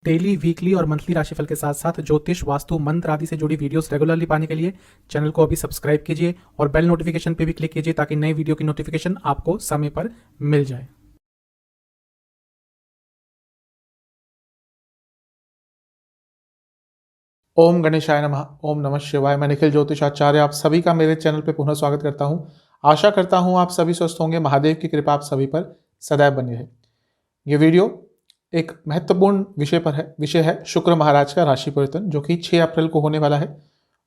Daily, weekly और monthly राशिफल के साथ साथ ज्योतिष, वास्तु, मंत्र आदि से जुड़ी वीडियोस रेगुलरली पाने के लिए चैनल को अभी सब्सक्राइब कीजिए और बेल नोटिफिकेशन पे भी क्लिक कीजिए ताकि नई वीडियो की नोटिफिकेशन आपको समय पर मिल जाए। ओम गणेशाय नमः। ओम नमः शिवाय। मैं निखिल ज्योतिषाचार्य आप सभी का मेरे चैनल पे पुनः स्वागत करता हूं। आशा करता हूं आप सभी स्वस्थ होंगे। महादेव की कृपा आप सभी पर सदैव बनी रहे। ये वीडियो एक महत्वपूर्ण विषय है शुक्र महाराज का राशि परिवर्तन, जो कि 6 अप्रैल को होने वाला है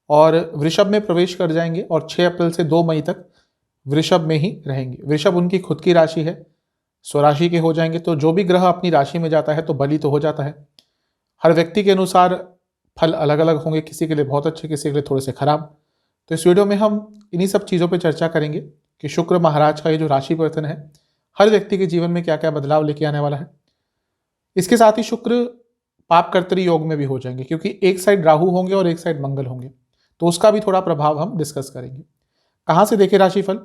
और वृषभ में प्रवेश कर जाएंगे और 6 अप्रैल से 2 मई तक वृषभ में ही रहेंगे। वृषभ उनकी खुद की राशि है, स्वराशि के हो जाएंगे। तो जो भी ग्रह अपनी राशि में जाता है तो बली तो हो जाता है। हर व्यक्ति के अनुसार फल अलग अलग होंगे, किसी के लिए बहुत अच्छे, किसी के लिए थोड़े से खराब। तो इस वीडियो में हम इन्हीं सब चीज़ों पर चर्चा करेंगे कि शुक्र महाराज का ये जो राशि परिवर्तन है हर व्यक्ति के जीवन में क्या क्या बदलाव लेके आने वाला है। इसके साथ ही शुक्र पाप कर्तरी योग में भी हो जाएंगे, क्योंकि एक साइड राहु होंगे और एक साइड मंगल होंगे, तो उसका भी थोड़ा प्रभाव हम डिस्कस करेंगे। कहाँ से देखें राशिफल?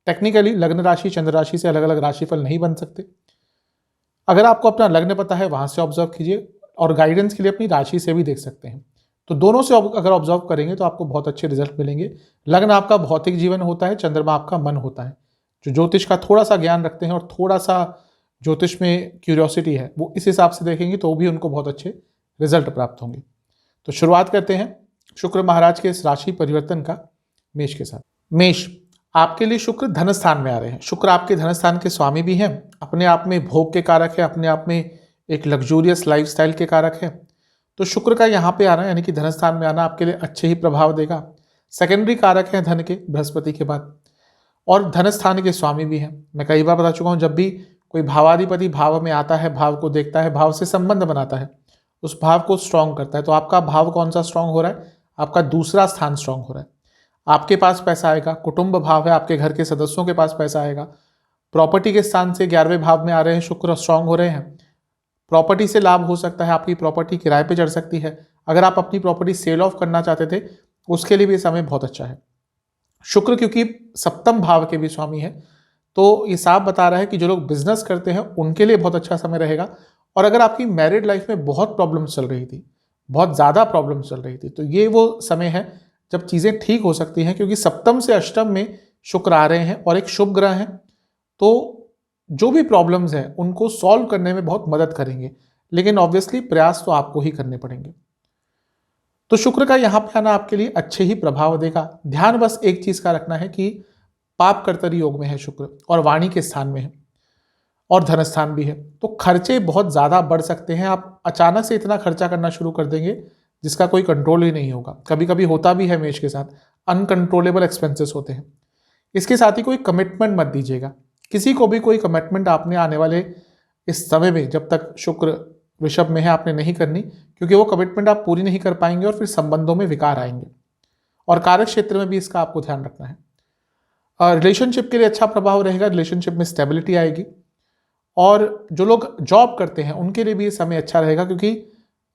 टेक्निकली लग्न राशि, चंद्र राशि से अलग अलग राशिफल नहीं बन सकते। अगर आपको अपना लग्न पता है वहां से ऑब्जर्व कीजिए, और गाइडेंस के लिए अपनी राशि से भी देख सकते हैं। तो दोनों से अगर ऑब्जर्व करेंगे तो आपको बहुत अच्छे रिजल्ट मिलेंगे। लग्न आपका भौतिक जीवन होता है, चंद्रमा आपका मन होता है। जो ज्योतिष का थोड़ा सा ज्ञान रखते हैं और थोड़ा सा ज्योतिष में क्यूरियोसिटी है, वो इस हिसाब से देखेंगे तो भी उनको बहुत अच्छे रिजल्ट प्राप्त होंगे। तो शुरुआत करते हैं शुक्र महाराज के इस राशि परिवर्तन का मेष के साथ। मेष, आपके लिए शुक्र धन स्थान में आ रहे हैं। शुक्र आपके धन स्थान के स्वामी भी हैं, अपने आप में भोग के कारक है, अपने आप में एक लग्जूरियस लाइफस्टाइल के कारक है। तो शुक्र का यहाँ पे आना, यानी कि धन स्थान में आना, आपके लिए अच्छे ही प्रभाव देगा। सेकेंडरी कारक है धन के, बृहस्पति के बाद, और धन स्थान के स्वामी भी हैं। मैं कई बार बता चुका हूँ, जब भी कोई भावाधिपति भाव में आता है, भाव को देखता है, भाव से संबंध बनाता है, उस भाव को स्ट्रांग करता है। तो आपका भाव कौन सा स्ट्रांग हो रहा है? आपका दूसरा स्थान स्ट्रांग हो रहा है। आपके पास पैसा आएगा, कुटुंब भाव है, आपके घर के सदस्यों के पास पैसा आएगा। प्रॉपर्टी के स्थान से 11वें भाव में आ रहे हैं शुक्र, स्ट्रांग हो रहे हैं। प्रॉपर्टी से लाभ हो सकता है, आपकी प्रॉपर्टी किराए पे चढ़ सकती है। अगर आप अपनी प्रॉपर्टी सेल ऑफ करना चाहते थे, उसके लिए भी समय बहुत अच्छा है। शुक्र क्योंकि सप्तम भाव के भी स्वामी है, तो ये साफ बता रहा है कि जो लोग बिजनेस करते हैं उनके लिए बहुत अच्छा समय रहेगा। और अगर आपकी मैरिड लाइफ में बहुत प्रॉब्लम्स चल रही थी, बहुत ज़्यादा प्रॉब्लम्स चल रही थी, तो ये वो समय है जब चीज़ें ठीक हो सकती हैं, क्योंकि सप्तम से अष्टम में शुक्र आ रहे हैं और एक शुभ ग्रह है। तो जो भी प्रॉब्लम्स हैं उनको सॉल्व करने में बहुत मदद करेंगे, लेकिन ऑब्वियसली प्रयास तो आपको ही करने पड़ेंगे। तो शुक्र का यहाँ पे आना आपके लिए अच्छे ही प्रभाव देगा। ध्यान बस एक चीज का रखना है कि पाप कर्तरी योग में है शुक्र और वाणी के स्थान में है और धन स्थान भी है, तो खर्चे बहुत ज्यादा बढ़ सकते हैं। आप अचानक से इतना खर्चा करना शुरू कर देंगे जिसका कोई कंट्रोल ही नहीं होगा। कभी कभी होता भी है मेष के साथ, अनकंट्रोलेबल एक्सपेंसेस होते हैं। इसके साथ ही कोई कमिटमेंट मत दीजिएगा, किसी को भी कोई कमिटमेंट आपने आने वाले इस समय में, जब तक शुक्र वृषभ में है, आपने नहीं करनी, क्योंकि वो कमिटमेंट आप पूरी नहीं कर पाएंगे और फिर संबंधों में विकार आएंगे। और कार्य क्षेत्र में भी इसका आपको ध्यान रखना है। रिलेशनशिप के लिए अच्छा प्रभाव रहेगा, रिलेशनशिप में स्टेबिलिटी आएगी। और जो लोग जॉब करते हैं उनके लिए भी ये समय अच्छा रहेगा, क्योंकि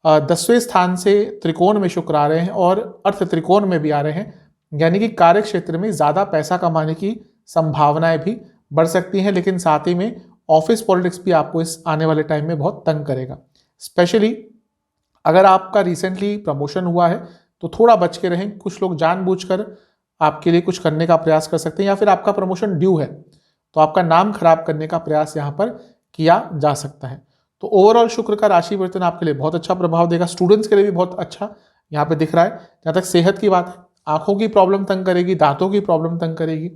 10वें स्थान से त्रिकोण में शुक्र आ रहे हैं और अर्थ त्रिकोण में भी आ रहे हैं, यानी कि कार्य क्षेत्र में ज़्यादा पैसा कमाने की संभावनाएं भी बढ़ सकती हैं। लेकिन साथ ही में ऑफिस पॉलिटिक्स भी आपको इस आने वाले टाइम में बहुत तंग करेगा। स्पेशली अगर आपका रिसेंटली प्रमोशन हुआ है तो थोड़ा बच के रहें। कुछ लोग जानबूझकर आपके लिए कुछ करने का प्रयास कर सकते हैं, या फिर आपका प्रमोशन ड्यू है तो आपका नाम खराब करने का प्रयास यहाँ पर किया जा सकता है। तो ओवरऑल शुक्र का राशि परिवर्तन आपके लिए बहुत अच्छा प्रभाव देगा। स्टूडेंट्स के लिए भी बहुत अच्छा यहाँ पे दिख रहा है। जहाँ तक सेहत की बात है, आंखों की प्रॉब्लम तंग करेगी, दांतों की प्रॉब्लम तंग करेगी,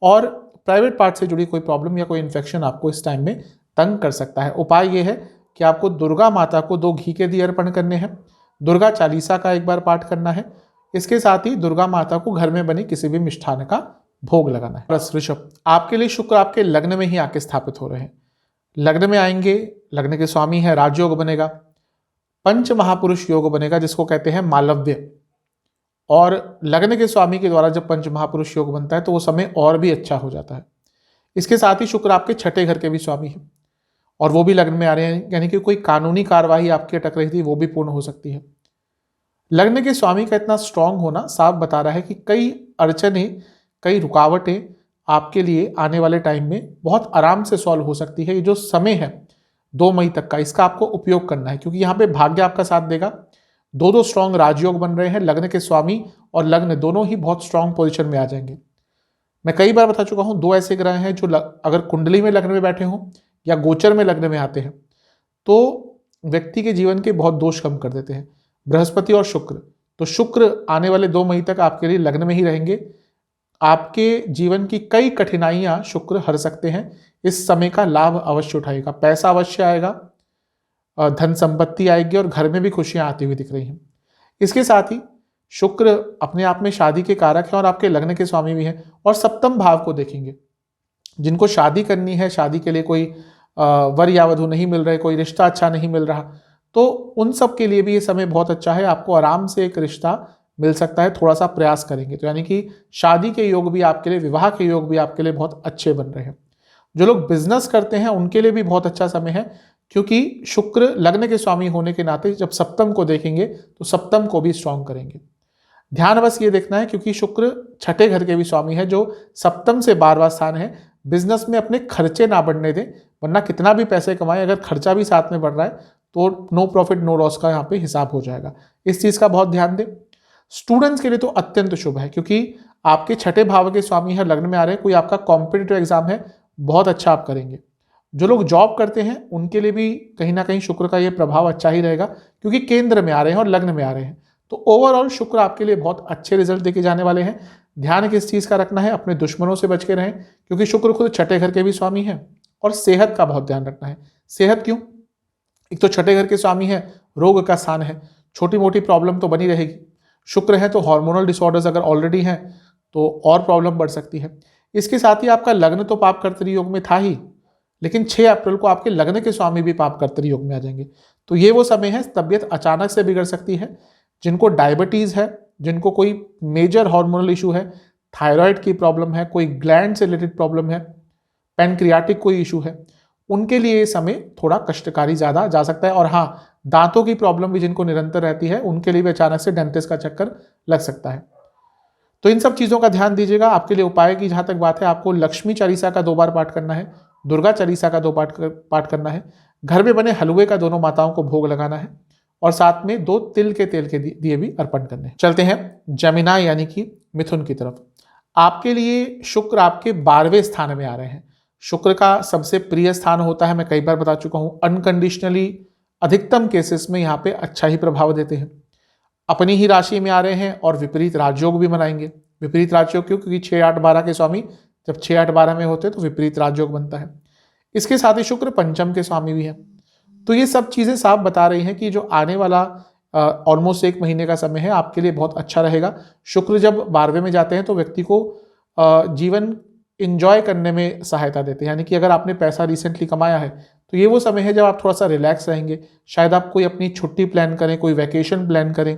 और प्राइवेट पार्ट से जुड़ी कोई प्रॉब्लम या कोई इन्फेक्शन आपको इस टाइम में तंग कर सकता है। उपाय ये है कि आपको दुर्गा माता को 2 घी के दिए अर्पण करने हैं, दुर्गा चालीसा का एक बार पाठ करना है। इसके साथ ही दुर्गा माता को घर में बनी किसी भी मिष्ठान का भोग लगाना है। प्लस ऋषभ, आपके लिए शुक्र आपके लग्न में ही आके स्थापित हो रहे हैं। लग्न में आएंगे, लग्न के स्वामी है, राजयोग बनेगा, पंच महापुरुष योग बनेगा जिसको कहते हैं मालव्य। और लग्न के स्वामी के द्वारा जब पंच महापुरुष योग बनता है तो वो समय और भी अच्छा हो जाता है। इसके साथ ही शुक्र आपके 6ठे घर के भी स्वामी हैं और वो भी लग्न में आ रहे हैं, यानी कि कोई कानूनी कार्यवाही आपकी अटक रही थी वो भी पूर्ण हो सकती है। लग्न के स्वामी का इतना स्ट्रांग होना साफ बता रहा है कि कई अड़चने, कई रुकावटें आपके लिए आने वाले टाइम में बहुत आराम से सॉल्व हो सकती है। ये जो समय है 2 मई तक का, इसका आपको उपयोग करना है, क्योंकि यहाँ पे भाग्य आपका साथ देगा। दो स्ट्रांग राजयोग बन रहे हैं, लग्न के स्वामी और लग्न दोनों ही बहुत स्ट्रांग पोजीशन में आ जाएंगे। मैं कई बार बता चुका हूं, 2 ऐसे ग्रह हैं जो अगर कुंडली में लग्न में बैठे हों या गोचर में लग्न में आते हैं तो व्यक्ति के जीवन के बहुत दोष कम कर देते हैं, बृहस्पति और शुक्र। तो शुक्र आने वाले 2 मई तक आपके लिए लग्न में ही रहेंगे। आपके जीवन की कई कठिनाइयां शुक्र हर सकते हैं। इस समय का लाभ अवश्य उठाएगा, पैसा अवश्य आएगा, धन संपत्ति आएगी और घर में भी खुशियां आती हुई दिख रही हैं। इसके साथ ही शुक्र अपने आप में शादी के कारक है और आपके लग्न के स्वामी भी हैं, और सप्तम भाव को देखेंगे। जिनको शादी करनी है, शादी के लिए कोई वर या वधू नहीं मिल रहे, कोई रिश्ता अच्छा नहीं मिल रहा, तो उन सब के लिए भी ये समय बहुत अच्छा है। आपको आराम से एक रिश्ता मिल सकता है, थोड़ा सा प्रयास करेंगे तो, यानी कि शादी के योग भी आपके लिए, विवाह के योग भी आपके लिए बहुत अच्छे बन रहे हैं। जो लोग बिजनेस करते हैं उनके लिए भी बहुत अच्छा समय है, क्योंकि शुक्र लग्न के स्वामी होने के नाते जब सप्तम को देखेंगे तो सप्तम को भी स्ट्रांग करेंगे। ध्यान बस ये देखना है, क्योंकि शुक्र छठे घर के भी स्वामी है जो सप्तम से 12वां स्थान है। बिजनेस में अपने खर्चे ना बढ़ने दें, वरना कितना भी पैसे कमाएं, अगर खर्चा भी साथ में बढ़ रहा है तो नो प्रॉफिट नो लॉस का यहाँ पे हिसाब हो जाएगा। इस चीज का बहुत ध्यान दें। स्टूडेंट्स के लिए तो अत्यंत शुभ है, क्योंकि आपके छठे भाव के स्वामी है, लग्न में आ रहे हैं। कोई आपका कॉम्पिटिटिव एग्जाम है, बहुत अच्छा आप करेंगे। जो लोग जॉब करते हैं उनके लिए भी कहीं ना कहीं शुक्र का ये प्रभाव अच्छा ही रहेगा, क्योंकि केंद्र में आ रहे हैं और लग्न में आ रहे हैं। तो ओवरऑल शुक्र आपके लिए बहुत अच्छे रिजल्ट देके जाने वाले हैं। ध्यान किस चीज का रखना है, अपने दुश्मनों से बच के रहें, क्योंकि शुक्र खुद छठे घर के भी स्वामी है। और सेहत का बहुत ध्यान रखना है। सेहत क्यों? एक तो छठे घर के स्वामी है, रोग का स्थान है, छोटी मोटी प्रॉब्लम तो बनी रहेगी। शुक्र है तो हार्मोनल डिसऑर्डर्स अगर ऑलरेडी हैं तो और प्रॉब्लम बढ़ सकती है। इसके साथ ही आपका लग्न तो पाप कर्तरी योग में था ही, लेकिन 6 अप्रैल को आपके लग्न के स्वामी भी पाप कर्तरी योग में आ जाएंगे। तो ये वो समय है, तबीयत अचानक से बिगड़ सकती है। जिनको डायबिटीज है, जिनको कोई मेजर हार्मोनल इशू है, थायराइड की प्रॉब्लम है, कोई ग्लैंड से रिलेटेड प्रॉब्लम है, पैनक्रियाटिक कोई इशू है, उनके लिए ये समय थोड़ा कष्टकारी ज़्यादा जा सकता है। और हाँ, दांतों की प्रॉब्लम भी जिनको निरंतर रहती है उनके लिए भी अचानक से डेंटिस्ट का चक्कर लग सकता है। तो इन सब चीज़ों का ध्यान दीजिएगा। आपके लिए उपाय की जहाँ तक बात है, आपको लक्ष्मी चालीसा का 2 बार पाठ करना है, दुर्गा चालीसा का 2 पाठ करना है, घर में बने हलवे का दोनों माताओं को भोग लगाना है, और साथ में 2 तिल के तेल के दिए भी अर्पण करने हैं। चलते हैं जमिना यानी कि मिथुन की तरफ। आपके लिए शुक्र आपके 12वें स्थान में आ रहे हैं। शुक्र का सबसे प्रिय स्थान होता है, मैं कई बार बता चुका हूँ। अनकंडीशनली अधिकतम केसेस में यहाँ पे अच्छा ही प्रभाव देते हैं। अपनी ही राशि में आ रहे हैं और विपरीत राजयोग भी बनाएंगे। विपरीत राजयोग क्यों? क्योंकि 6, 8, 12 के स्वामी जब 6, 8, 12 में होते हैं तो विपरीत राजयोग बनता है। इसके साथ ही शुक्र पंचम के स्वामी भी है। तो ये सब चीज़ें साफ बता रही हैं कि जो आने वाला ऑलमोस्ट 1 महीने का समय है आपके लिए बहुत अच्छा रहेगा। शुक्र जब 12वें में जाते हैं तो व्यक्ति को जीवन इंजॉय करने में सहायता देते हैं। यानी कि अगर आपने पैसा रिसेंटली कमाया है तो ये वो समय है जब आप थोड़ा सा रिलैक्स रहेंगे। शायद आप कोई अपनी छुट्टी प्लान करें, कोई वैकेशन प्लान करें,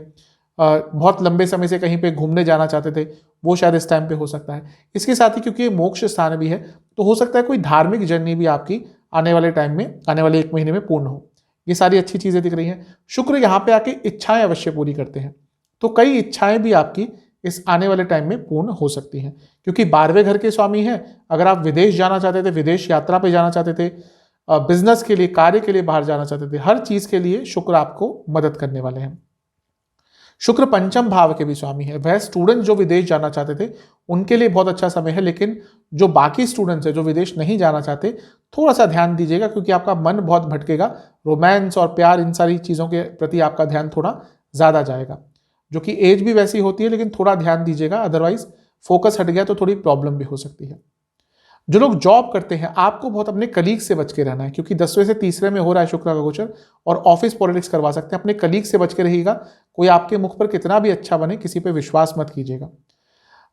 बहुत लंबे समय से कहीं पे घूमने जाना चाहते थे, वो शायद इस टाइम पे हो सकता है। इसके साथ ही क्योंकि ये मोक्ष स्थान भी है तो हो सकता है कोई धार्मिक जर्नी भी आपकी आने वाले टाइम में, आने वाले 1 महीने में पूर्ण हो। ये सारी अच्छी चीज़ें दिख रही हैं। शुक्र यहाँ पे आके इच्छाएं अवश्य पूरी करते हैं, तो कई इच्छाएं भी आपकी इस आने वाले टाइम में पूर्ण हो सकती हैं, क्योंकि 12वें घर के स्वामी हैं। अगर आप विदेश जाना चाहते थे, विदेश यात्रा पे जाना चाहते थे, बिजनेस के लिए, कार्य के लिए बाहर जाना चाहते थे, हर चीज के लिए शुक्र आपको मदद करने वाले हैं। शुक्र पंचम भाव के भी स्वामी है। वह स्टूडेंट जो विदेश जाना चाहते थे उनके लिए बहुत अच्छा समय है, लेकिन जो बाकी स्टूडेंट्स हैं जो विदेश नहीं जाना चाहते, थोड़ा सा ध्यान दीजिएगा, क्योंकि आपका मन बहुत भटकेगा। रोमांस और प्यार, इन सारी चीज़ों के प्रति आपका ध्यान थोड़ा ज़्यादा जाएगा, जो कि एज भी वैसी होती है, लेकिन थोड़ा ध्यान दीजिएगा, अदरवाइज फोकस हट गया तो थोड़ी प्रॉब्लम भी हो सकती है। जो लोग जॉब करते हैं, आपको बहुत अपने कलीग से बच के रहना है, क्योंकि 10वें से 3रे में हो रहा है शुक्र का गोचर, और ऑफिस पॉलिटिक्स करवा सकते हैं। अपने कलीग से बच के रहिएगा। कोई आपके मुख पर कितना भी अच्छा बने, किसी पे विश्वास मत कीजिएगा।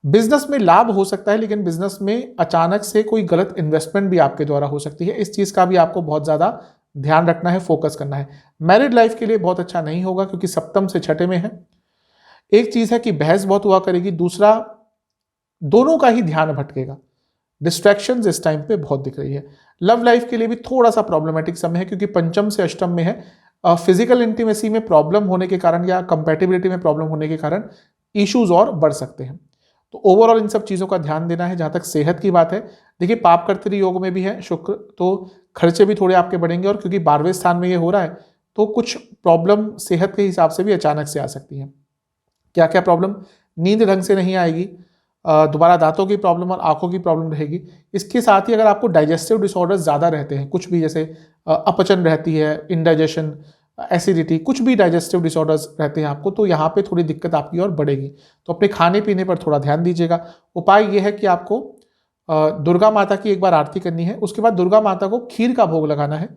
बिजनेस में लाभ हो सकता है, लेकिन बिजनेस में अचानक से कोई गलत इन्वेस्टमेंट भी आपके द्वारा हो सकती है। इस चीज का भी आपको बहुत ज्यादा ध्यान रखना है, फोकस करना है। मैरिड लाइफ के लिए बहुत अच्छा नहीं होगा, क्योंकि सप्तम से छठे में है। एक चीज है कि बहस बहुत हुआ करेगी, दूसरा दोनों का ही ध्यान भटकेगा। डिस्ट्रैक्शंस इस टाइम पे बहुत दिख रही है। लव लाइफ के लिए भी थोड़ा सा प्रॉब्लमेटिक समय है, क्योंकि पंचम से अष्टम में है। फिजिकल इंटीमेसी में प्रॉब्लम होने के कारण या कंपैटिबिलिटी में प्रॉब्लम होने के कारण इश्यूज और बढ़ सकते हैं। तो ओवरऑल इन सब चीज़ों का ध्यान देना है। जहाँ तक सेहत की बात है, देखिए पाप कर्तरी योग में भी है शुक्र, तो खर्चे भी थोड़े आपके बढ़ेंगे, और क्योंकि 12वें स्थान में ये हो रहा है तो कुछ प्रॉब्लम सेहत के हिसाब से भी अचानक से आ सकती है। क्या क्या प्रॉब्लम? नींद ढंग से नहीं आएगी, दोबारा दांतों की प्रॉब्लम और आंखों की प्रॉब्लम रहेगी। इसके साथ ही अगर आपको डाइजेस्टिव डिसऑर्डर्स ज़्यादा रहते हैं, कुछ भी जैसे अपचन रहती है, इंडाइजेशन, एसिडिटी, कुछ भी डाइजेस्टिव डिसऑर्डर्स रहते हैं आपको, तो यहाँ पे थोड़ी दिक्कत आपकी और बढ़ेगी। तो अपने खाने पीने पर थोड़ा ध्यान दीजिएगा। उपाय ये है कि आपको दुर्गा माता की एक बार आरती करनी है, उसके बाद दुर्गा माता को खीर का भोग लगाना है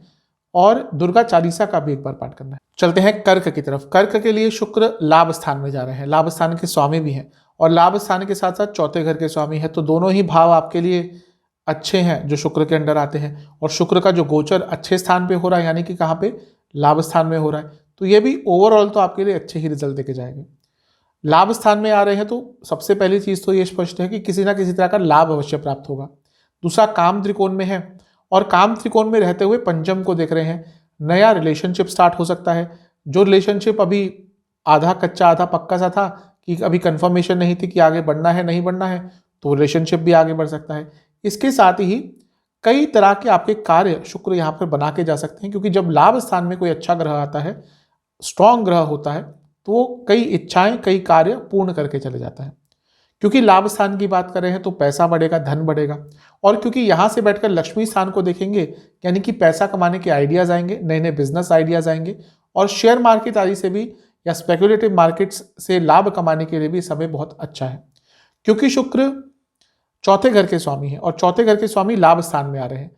और दुर्गा चालीसा का भी एक बार पाठ करना है। चलते हैं कर्क की तरफ। कर्क के लिए शुक्र लाभ स्थान में जा रहे हैं, लाभ स्थान के स्वामी भी हैं और लाभ स्थान के साथ साथ चौथे घर के स्वामी हैं, तो दोनों ही भाव आपके लिए अच्छे हैं जो शुक्र के अंडर आते हैं। और शुक्र का जो गोचर अच्छे स्थान पे हो रहा है, यानी कि कहाँ पे? लाभ स्थान में हो रहा है, तो ये भी ओवरऑल तो आपके लिए अच्छे ही रिजल्ट देके जाएंगे। लाभ स्थान में आ रहे हैं तो सबसे पहली चीज तो ये स्पष्ट है कि किसी ना किसी तरह का लाभ अवश्य प्राप्त होगा। दूसरा, काम त्रिकोण में है और काम त्रिकोण में रहते हुए पंचम को देख रहे हैं, नया रिलेशनशिप स्टार्ट हो सकता है। जो रिलेशनशिप अभी आधा कच्चा आधा पक्का सा था कि अभी कंफर्मेशन नहीं थी कि आगे बढ़ना है नहीं बढ़ना है, तो रिलेशनशिप भी आगे बढ़ सकता है। इसके साथ ही कई तरह के आपके कार्य शुक्र यहाँ पर बना के जा सकते हैं, क्योंकि जब लाभ स्थान में कोई अच्छा ग्रह आता है, स्ट्रॉन्ग ग्रह होता है, तो वो कई इच्छाएं कई कार्य पूर्ण करके चले जाता है। क्योंकि लाभ स्थान की बात कर रहे हैं तो पैसा बढ़ेगा, धन बढ़ेगा, और क्योंकि यहाँ से बैठकर लक्ष्मी स्थान को देखेंगे, यानी कि पैसा कमाने के आइडियाज आएंगे, नए नए बिजनेस आइडियाज आएंगे, और शेयर मार्केट आदि से भी या स्पेकुलेटिव मार्केट्स से लाभ कमाने के लिए भी समय बहुत अच्छा है। क्योंकि शुक्र चौथे घर के स्वामी है और चौथे घर के स्वामी लाभ स्थान में आ रहे हैं,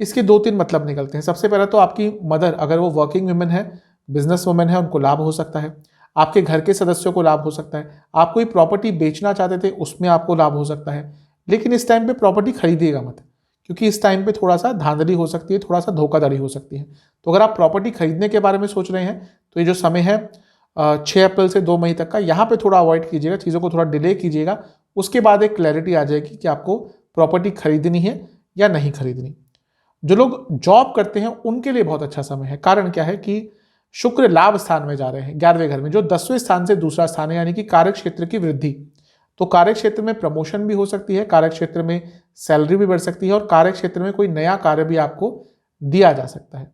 इसके 2-3 मतलब निकलते हैं। सबसे पहले तो आपकी मदर, अगर वो वर्किंग वुमेन है, बिजनेस वुमेन है, उनको लाभ हो सकता है। आपके घर के सदस्यों को लाभ हो सकता है। आप कोई प्रॉपर्टी बेचना चाहते थे, उसमें आपको लाभ हो सकता है। लेकिन इस टाइम पे प्रॉपर्टी खरीदिएगा मत, क्योंकि इस टाइम पे थोड़ा सा धांधली हो सकती है, थोड़ा सा धोखाधड़ी हो सकती है। तो अगर आप प्रॉपर्टी खरीदने के बारे में सोच रहे हैं तो ये जो समय है 6 अप्रैल से 2 मई तक का, यहाँ पे थोड़ा अवॉइड कीजिएगा, चीज़ों को थोड़ा डिले कीजिएगा। उसके बाद एक क्लैरिटी आ जाएगी कि आपको प्रॉपर्टी खरीदनी है या नहीं खरीदनी। जो लोग जॉब करते हैं उनके लिए बहुत अच्छा समय है। कारण क्या है कि शुक्र लाभ स्थान में जा रहे हैं 11वें घर में, जो 10वें स्थान से दूसरा स्थान है, यानी कि कार्य क्षेत्र की वृद्धि। तो कार्य क्षेत्र में प्रमोशन भी हो सकती है, कार्य क्षेत्र में सैलरी भी बढ़ सकती है, और कार्य क्षेत्र में कोई नया कार्य भी आपको दिया जा सकता है।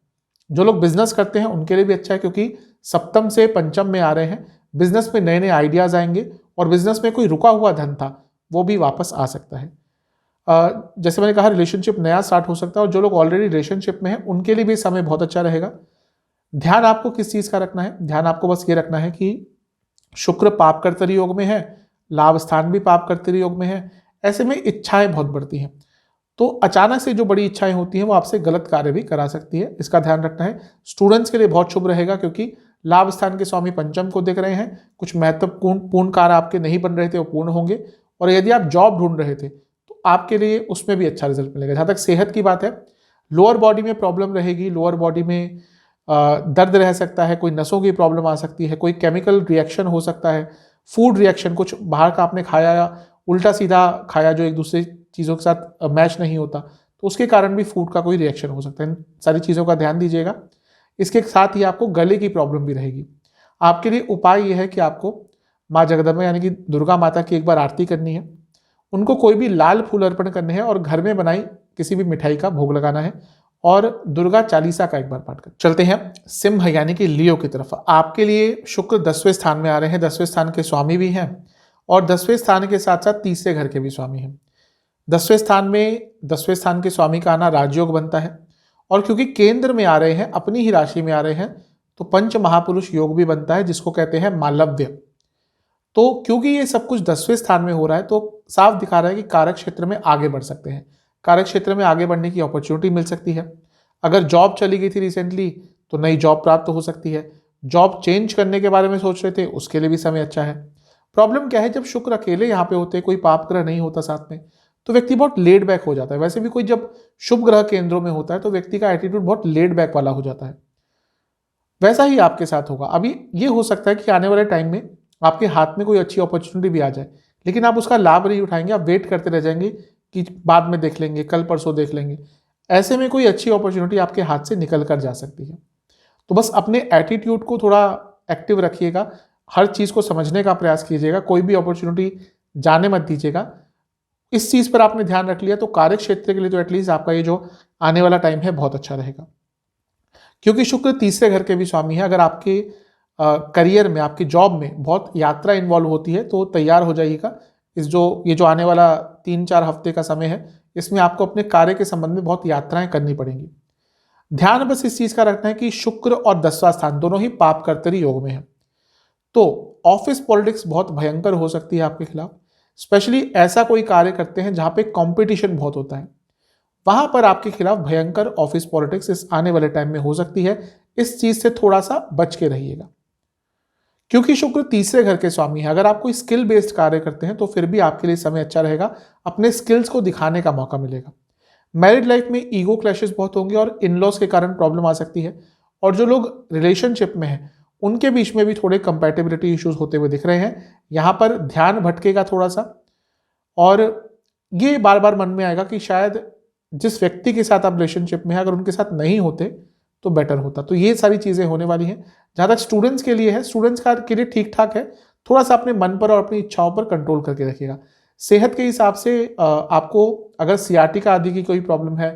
जो लोग बिजनेस करते हैं उनके लिए भी अच्छा है, क्योंकि सप्तम से पंचम में आ रहे हैं। बिजनेस में नए नए आइडियाज आएंगे और बिजनेस में कोई रुका हुआ धन था वो भी वापस आ सकता है। जैसे मैंने कहा, रिलेशनशिप नया स्टार्ट हो सकता है, और जो लोग ऑलरेडी रिलेशनशिप में हैं उनके लिए भी समय बहुत अच्छा रहेगा। ध्यान आपको किस चीज़ का रखना है? ध्यान आपको बस ये रखना है कि शुक्र पाप कर्तरी योग में है, लाभ स्थान भी पाप कर्तरी योग में है, ऐसे में इच्छाएं बहुत बढ़ती हैं। तो अचानक से जो बड़ी इच्छाएं होती हैं वो आपसे गलत कार्य भी करा सकती है, इसका ध्यान रखना है। स्टूडेंट्स के लिए बहुत शुभ रहेगा, क्योंकि लाभ स्थान के स्वामी पंचम को देख रहे हैं। कुछ महत्वपूर्ण कार्य आपके नहीं बन रहे थे वो पूर्ण होंगे, और यदि आप जॉब ढूंढ रहे थे तो आपके लिए उसमें भी अच्छा रिजल्ट मिलेगा। जहाँ तक सेहत की बात है, लोअर बॉडी में प्रॉब्लम रहेगी, लोअर बॉडी में दर्द रह सकता है, कोई नसों की प्रॉब्लम आ सकती है, कोई केमिकल रिएक्शन हो सकता है, फूड रिएक्शन, कुछ बाहर का आपने खाया या उल्टा सीधा खाया जो एक दूसरे चीज़ों के साथ मैच नहीं होता, तो उसके कारण भी फूड का कोई रिएक्शन हो सकता है। इन सारी चीज़ों का ध्यान दीजिएगा। इसके साथ ही आपको गले की प्रॉब्लम भी रहेगी। आपके लिए उपाय यह है कि आपको माँ जगदम्बा यानी कि दुर्गा माता की एक बार आरती करनी है, उनको कोई भी लाल फूल अर्पण करने हैं और घर में बनाई किसी भी मिठाई का भोग लगाना है, और दुर्गा चालीसा का एक बार पाठ कर। चलते हैं सिंह यानी कि लियो की तरफ। आपके लिए शुक्र 10वें स्थान में आ रहे हैं, 10वें स्थान के स्वामी भी हैं और 10वें स्थान के साथ साथ तीसरे घर के भी स्वामी हैं। 10वें स्थान में 10वें स्थान के स्वामी का आना राजयोग बनता है, और क्योंकि केंद्र में आ रहे हैं, अपनी ही राशि में आ रहे हैं, तो पंच महापुरुष योग भी बनता है, जिसको कहते हैं मालव्य। तो क्योंकि ये सब कुछ 10वें स्थान में हो रहा है तो साफ दिखा रहा है कि कार्य क्षेत्र में आगे बढ़ सकते हैं, कार्य क्षेत्र में आगे बढ़ने की अपॉर्चुनिटी मिल सकती है। अगर जॉब चली गई थी रिसेंटली तो नई जॉब प्राप्त हो सकती है। जॉब चेंज करने के बारे में सोच रहे थे, उसके लिए भी समय अच्छा है। प्रॉब्लम क्या है, जब शुक्र अकेले यहाँ पे होते हैं, कोई पाप ग्रह नहीं होता साथ में, तो व्यक्ति बहुत लेड बैक हो जाता है। वैसे भी कोई जब शुभ ग्रह केंद्रों में होता है तो व्यक्ति का एटीट्यूड बहुत लेड बैक वाला हो जाता है। वैसा ही आपके साथ होगा। अभी ये हो सकता है कि आने वाले टाइम में आपके हाथ में कोई अच्छी अपॉर्चुनिटी भी आ जाए, लेकिन आप उसका लाभ नहीं उठाएंगे, आप वेट करते रह जाएंगे कि बाद में देख लेंगे, कल परसों देख लेंगे। ऐसे में कोई अच्छी अपॉर्चुनिटी आपके हाथ से निकल कर जा सकती है। तो बस अपने एटीट्यूड को थोड़ा एक्टिव रखिएगा, हर चीज़ को समझने का प्रयास कीजिएगा, कोई भी अपॉर्चुनिटी जाने मत दीजिएगा। इस चीज़ पर आपने ध्यान रख लिया तो कार्य क्षेत्र के लिए तो एटलीस्ट आपका ये जो आने वाला टाइम है बहुत अच्छा रहेगा। क्योंकि शुक्र तीसरे घर के भी स्वामी है, अगर आपके करियर में, आपकी जॉब में बहुत यात्रा इन्वॉल्व होती है तो तैयार हो जाइएगा। ये जो आने वाला 3-4 हफ्ते का समय है, इसमें आपको अपने कार्य के संबंध में बहुत यात्राएं करनी पड़ेंगी। ध्यान बस इस चीज का रखना है कि शुक्र और 10वां स्थान दोनों ही पाप कर्तरी योग में है, तो ऑफिस पॉलिटिक्स बहुत भयंकर हो सकती है आपके खिलाफ। स्पेशली ऐसा कोई कार्य करते हैं जहां पे कंपटीशन बहुत होता है, वहां पर आपके खिलाफ भयंकर ऑफिस पॉलिटिक्स इस आने वाले टाइम में हो सकती है। इस चीज से थोड़ा सा बच के रहिएगा, क्योंकि शुक्र तीसरे घर के स्वामी है। अगर आप कोई स्किल बेस्ड कार्य करते हैं तो फिर भी आपके लिए समय अच्छा रहेगा, अपने स्किल्स को दिखाने का मौका मिलेगा। मैरिड लाइफ में ईगो क्लैशेस बहुत होंगे और इन लॉज के कारण प्रॉब्लम आ सकती है, और जो लोग रिलेशनशिप में हैं उनके बीच में भी थोड़े कंपैटिबिलिटी इश्यूज होते हुए दिख रहे हैं। यहाँ पर ध्यान भटकेगा थोड़ा सा, और ये बार बार मन में आएगा कि शायद जिस व्यक्ति के साथ आप रिलेशनशिप में हैं अगर उनके साथ नहीं होते तो बेटर होता। तो ये सारी चीज़ें होने वाली हैं। जहाँ तक स्टूडेंट्स के लिए है, स्टूडेंट्स का के लिए ठीक ठाक है, थोड़ा सा अपने मन पर और अपनी इच्छाओं पर कंट्रोल करके रखिएगा। सेहत के हिसाब से आपको अगर सियाटिका आदि की कोई प्रॉब्लम है,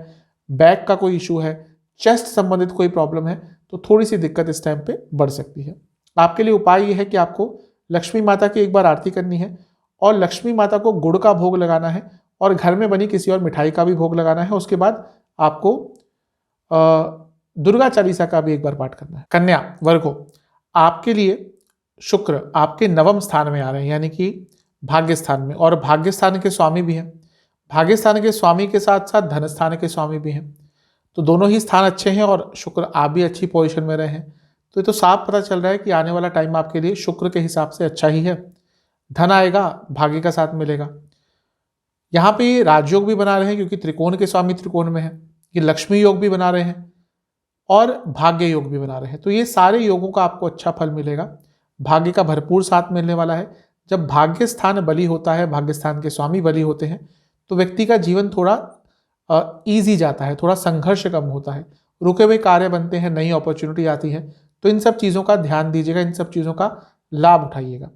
बैक का कोई इशू है, चेस्ट संबंधित कोई प्रॉब्लम है, तो थोड़ी सी दिक्कत इस टाइम पे बढ़ सकती है। आपके लिए उपाय ये है कि आपको लक्ष्मी माता की एक बार आरती करनी है और लक्ष्मी माता को गुड़ का भोग लगाना है और घर में बनी किसी और मिठाई का भी भोग लगाना है। उसके बाद आपको दुर्गा चालीसा का भी एक बार पाठ करना है। कन्या वर्गो, आपके लिए शुक्र आपके 9वें स्थान में आ रहे हैं, यानी कि भाग्य स्थान में, और भाग्य स्थान के स्वामी भी हैं। भाग्य स्थान के स्वामी के साथ साथ धन स्थान के स्वामी भी हैं, तो दोनों ही स्थान अच्छे हैं और शुक्र आप भी अच्छी पोजीशन में रहे हैं। तो ये तो साफ पता चल रहा है कि आने वाला टाइम आपके लिए शुक्र के हिसाब से अच्छा ही है। धन आएगा, भाग्य का साथ मिलेगा। यहाँ पे ये राजयोग भी बना रहे हैं क्योंकि त्रिकोण के स्वामी त्रिकोण में है, ये लक्ष्मी योग भी बना रहे हैं और भाग्य योग भी बना रहे हैं। तो ये सारे योगों का आपको अच्छा फल मिलेगा, भाग्य का भरपूर साथ मिलने वाला है। जब भाग्य स्थान बली होता है, भाग्य स्थान के स्वामी बली होते हैं, तो व्यक्ति का जीवन थोड़ा ईजी जाता है, थोड़ा संघर्ष कम होता है, रुके हुए कार्य बनते हैं, नई अपॉर्चुनिटी आती है। तो इन सब चीज़ों का ध्यान दीजिएगा, इन सब चीज़ों का लाभ उठाइएगा,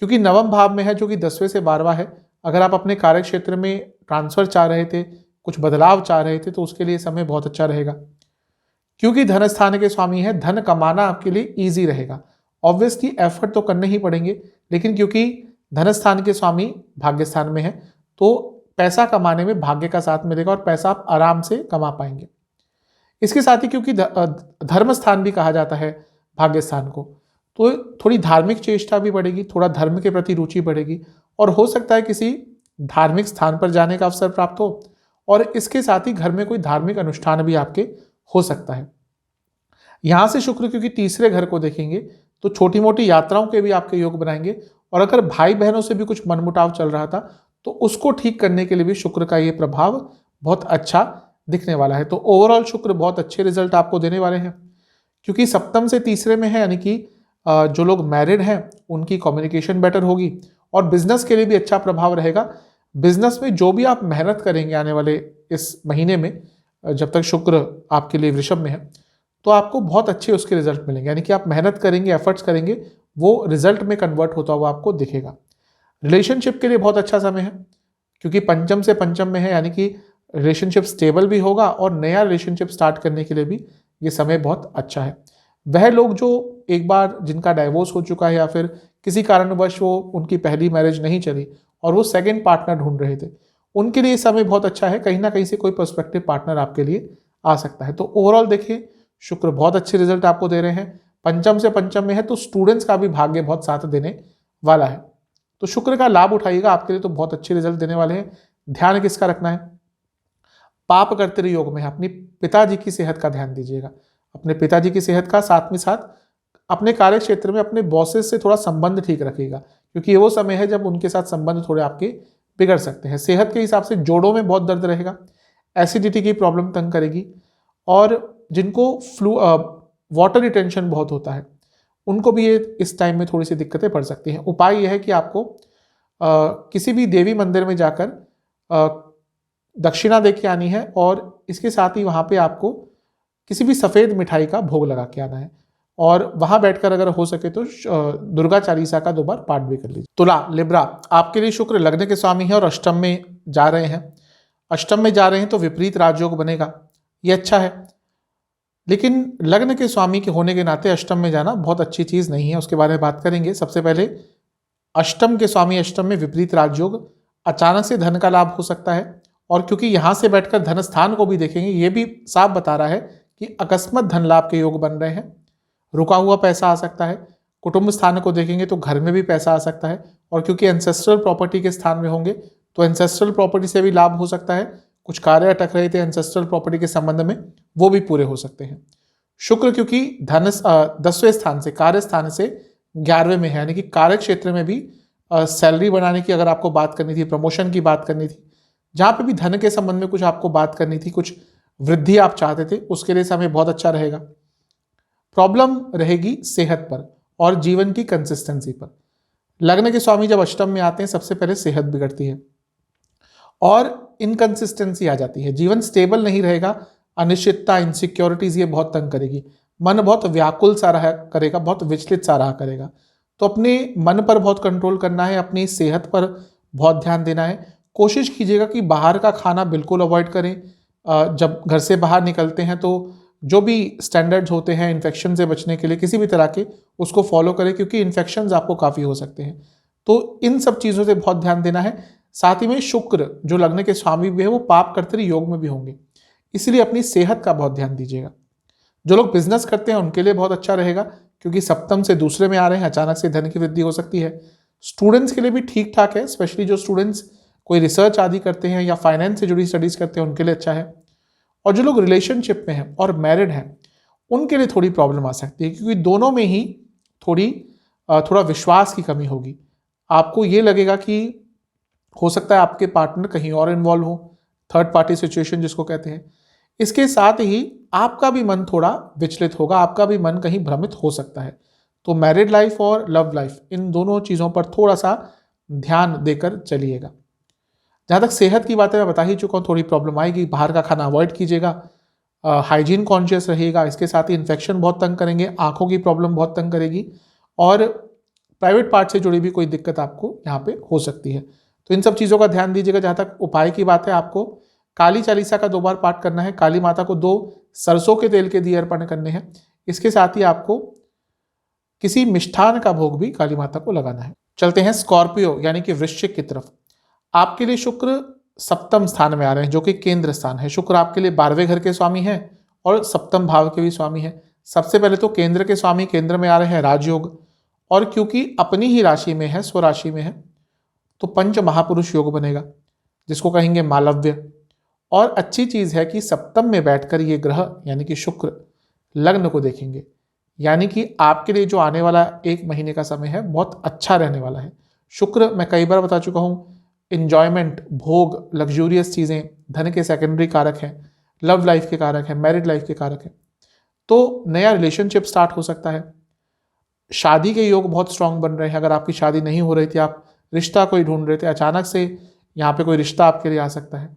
क्योंकि 9वें भाव में है जो कि 10वें से 12वां है। अगर आप अपने कार्य क्षेत्र में ट्रांसफर चाह रहे थे, कुछ बदलाव चाह रहे थे, तो उसके लिए समय बहुत अच्छा रहेगा, क्योंकि धन स्थान के स्वामी है। धन कमाना आपके लिए ईजी रहेगा। ऑब्वियसली एफर्ट तो करने ही पड़ेंगे, लेकिन क्योंकि धन स्थान के स्वामी भाग्य स्थान में है तो पैसा कमाने में भाग्य का साथ मिलेगा और पैसा आप आराम से कमा पाएंगे। इसके साथ ही क्योंकि धर्म स्थान भी कहा जाता है भाग्य स्थान को, तो थोड़ी धार्मिक चेष्टा भी बढ़ेगी, थोड़ा धर्म के प्रति रुचि बढ़ेगी और हो सकता है किसी धार्मिक स्थान पर जाने का अवसर प्राप्त हो, और इसके साथ ही घर में कोई धार्मिक अनुष्ठान भी आपके हो सकता है। यहां से शुक्र क्योंकि तीसरे घर को देखेंगे तो छोटी मोटी यात्राओं के भी आपके योग बनाएंगे, और अगर भाई बहनों से भी कुछ मनमुटाव चल रहा था तो उसको ठीक करने के लिए भी शुक्र का ये प्रभाव बहुत अच्छा दिखने वाला है। तो ओवरऑल शुक्र बहुत अच्छे रिजल्ट आपको देने वाले हैं, क्योंकि सप्तम से तीसरे में है, यानी कि जो लोग मैरिड हैं उनकी कम्युनिकेशन बेटर होगी और बिजनेस के लिए भी अच्छा प्रभाव रहेगा। बिजनेस में जो भी आप मेहनत करेंगे आने वाले इस महीने में, जब तक शुक्र आपके लिए वृषभ में है, तो आपको बहुत अच्छे उसके रिजल्ट मिलेंगे। यानी कि आप मेहनत करेंगे, एफर्ट्स करेंगे, वो रिजल्ट में कन्वर्ट होता हुआ आपको दिखेगा। रिलेशनशिप के लिए बहुत अच्छा समय है, क्योंकि पंचम से पंचम में है, यानी कि रिलेशनशिप स्टेबल भी होगा और नया रिलेशनशिप स्टार्ट करने के लिए भी ये समय बहुत अच्छा है। वह लोग जो एक बार जिनका डाइवोर्स हो चुका है या फिर किसी कारणवश वो उनकी पहली मैरिज नहीं चली और वो सेकंड पार्टनर ढूंढ रहे थे, उनके लिए समय बहुत अच्छा है। कहीं ना कहीं से कोई पर्सपेक्टिव पार्टनर आपके लिए आ सकता है। तो ओवरऑल देखिए शुक्र बहुत अच्छे रिजल्ट आपको दे रहे हैं। पंचम से पंचम में है तो स्टूडेंट्स का भी भाग्य बहुत साथ देने वाला है। तो शुक्र का लाभ उठाइएगा, आपके लिए तो बहुत अच्छे रिजल्ट देने वाले हैं। ध्यान किसका रखना है? पाप कर्तरी योग में है, अपनी पिताजी की सेहत का ध्यान दीजिएगा, अपने पिताजी की सेहत का, साथ में साथ अपने कार्य क्षेत्र में अपने बॉसेस से थोड़ा संबंध ठीक रखिएगा, क्योंकि ये वो समय है जब उनके साथ संबंध थोड़े आपके बिगड़ सकते हैं। सेहत के हिसाब से जोड़ों में बहुत दर्द रहेगा, एसिडिटी की प्रॉब्लम तंग करेगी, और जिनको वाटर रिटेंशन बहुत होता है उनको भी ये इस टाइम में थोड़ी सी दिक्कतें पड़ सकती हैं। उपाय यह है कि आपको किसी भी देवी मंदिर में जाकर दक्षिणा दे के आनी है, और इसके साथ ही वहाँ पे आपको किसी भी सफ़ेद मिठाई का भोग लगा के आना है। और वहां बैठकर अगर हो सके तो दुर्गा चालीसा का 2 बार पाठ भी कर लीजिए। तुला लिब्रा, आपके लिए शुक्र लग्न के स्वामी है और अष्टम में जा रहे हैं। अष्टम में जा रहे हैं तो विपरीत राजयोग बनेगा, ये अच्छा है। लेकिन लग्न के स्वामी के होने के नाते अष्टम में जाना बहुत अच्छी चीज नहीं है, उसके बारे में बात करेंगे। सबसे पहले अष्टम के स्वामी अष्टम में विपरीत राजयोग, अचानक से धन का लाभ हो सकता है। और क्योंकि यहां से बैठकर धन स्थान को भी देखेंगे, ये भी साफ बता रहा है कि अकस्मात धन लाभ के योग बन रहे हैं, रुका हुआ पैसा आ सकता है। कुटुंब स्थान को देखेंगे तो घर में भी पैसा आ सकता है। और क्योंकि एंसेस्ट्रल प्रॉपर्टी के स्थान में होंगे तो एंसेस्ट्रल प्रॉपर्टी से भी लाभ हो सकता है। कुछ कार्य अटक रहे थे एंसेस्ट्रल प्रॉपर्टी के संबंध में, वो भी पूरे हो सकते हैं। शुक्र क्योंकि धन 10वें स्थान से, कार्य स्थान से 11वें में है, यानी कि कार्य क्षेत्र में भी सैलरी बनाने की अगर आपको बात करनी थी, प्रमोशन की बात करनी थी, जहां पे भी धन के संबंध में कुछ आपको बात करनी थी, कुछ वृद्धि आप चाहते थे, उसके लिए समय बहुत अच्छा रहेगा। प्रॉब्लम रहेगी सेहत पर और जीवन की कंसिस्टेंसी पर। लग्न के स्वामी जब अष्टम में आते हैं सबसे पहले सेहत बिगड़ती है और इनकंसिस्टेंसी आ जाती है, जीवन स्टेबल नहीं रहेगा, अनिश्चितता, इनसिक्योरिटीज ये बहुत तंग करेगी, मन बहुत व्याकुल सा रहा करेगा, बहुत विचलित सा रहा करेगा। तो अपने मन पर बहुत कंट्रोल करना है, अपनी सेहत पर बहुत ध्यान देना है। कोशिश कीजिएगा कि बाहर का खाना बिल्कुल अवॉइड करें। जब घर से बाहर निकलते हैं तो जो भी स्टैंडर्ड्स होते हैं इन्फेक्शन से बचने के लिए किसी भी तरह के, उसको फॉलो करें, क्योंकि इन्फेक्शंस आपको काफ़ी हो सकते हैं। तो इन सब चीज़ों से बहुत ध्यान देना है। साथ ही में शुक्र जो लग्न के स्वामी भी है वो पाप कर्तरी योग में भी होंगे, इसलिए अपनी सेहत का बहुत ध्यान दीजिएगा। जो लोग बिजनेस करते हैं उनके लिए बहुत अच्छा रहेगा, क्योंकि सप्तम से दूसरे में आ रहे हैं, अचानक से धन की वृद्धि हो सकती है। स्टूडेंट्स के लिए भी ठीक ठाक है, स्पेशली जो स्टूडेंट्स कोई रिसर्च आदि करते हैं या फाइनेंस से जुड़ी स्टडीज करते हैं उनके लिए अच्छा है। और जो लोग रिलेशनशिप में हैं और मैरिड हैं उनके लिए थोड़ी प्रॉब्लम आ सकती है, क्योंकि दोनों में ही थोड़ा विश्वास की कमी होगी। आपको ये लगेगा कि हो सकता है आपके पार्टनर कहीं और इन्वॉल्व हो, थर्ड पार्टी सिचुएशन जिसको कहते हैं। इसके साथ ही आपका भी मन थोड़ा विचलित होगा, आपका भी मन कहीं भ्रमित हो सकता है। तो मैरिड लाइफ और लव लाइफ इन दोनों चीज़ों पर थोड़ा सा ध्यान देकर चलिएगा। जहाँ तक सेहत की बातें मैं बता ही चुका हूँ, थोड़ी प्रॉब्लम आएगी, बाहर का खाना अवॉइड कीजिएगा, हाइजीन कॉन्शियस रहिएगा। इसके साथ ही इन्फेक्शन बहुत तंग करेंगे, आंखों की प्रॉब्लम बहुत तंग करेगी और प्राइवेट पार्ट से जुड़ी भी कोई दिक्कत आपको यहाँ पे हो सकती है। तो इन सब चीज़ों का ध्यान दीजिएगा। जहाँ तक उपाय की बात है, आपको काली चालीसा का 2 बार पाठ करना है, काली माता को 2 सरसों के तेल के दिए अर्पण करने हैं। इसके साथ ही आपको किसी मिष्ठान का भोग भी काली माता को लगाना है। चलते हैं स्कॉर्पियो यानी कि वृश्चिक की तरफ। आपके लिए शुक्र सप्तम स्थान में आ रहे हैं, जो कि केंद्र स्थान है। शुक्र आपके लिए 12वें घर के स्वामी हैं और सप्तम भाव के भी स्वामी हैं। सबसे पहले तो केंद्र के स्वामी केंद्र में आ रहे हैं राजयोग, और क्योंकि अपनी ही राशि में है, स्वराशि में है, तो पंच महापुरुष योग बनेगा, जिसको कहेंगे मालव्य। और अच्छी चीज है कि सप्तम में बैठकर ये ग्रह यानी कि शुक्र लग्न को देखेंगे, यानी कि आपके लिए जो आने वाला 1 महीने का समय है बहुत अच्छा रहने वाला है। शुक्र मैं कई बार बता चुका हूँ, इंजॉयमेंट, भोग, लग्जूरियस चीज़ें, धन के सेकेंडरी कारक हैं, लव लाइफ के कारक हैं, मैरिड लाइफ के कारक हैं। तो नया रिलेशनशिप स्टार्ट हो सकता है, शादी के योग बहुत स्ट्रांग बन रहे हैं। अगर आपकी शादी नहीं हो रही थी, आप रिश्ता कोई ढूंढ रहे थे, अचानक से यहाँ पे कोई रिश्ता आपके लिए आ सकता है।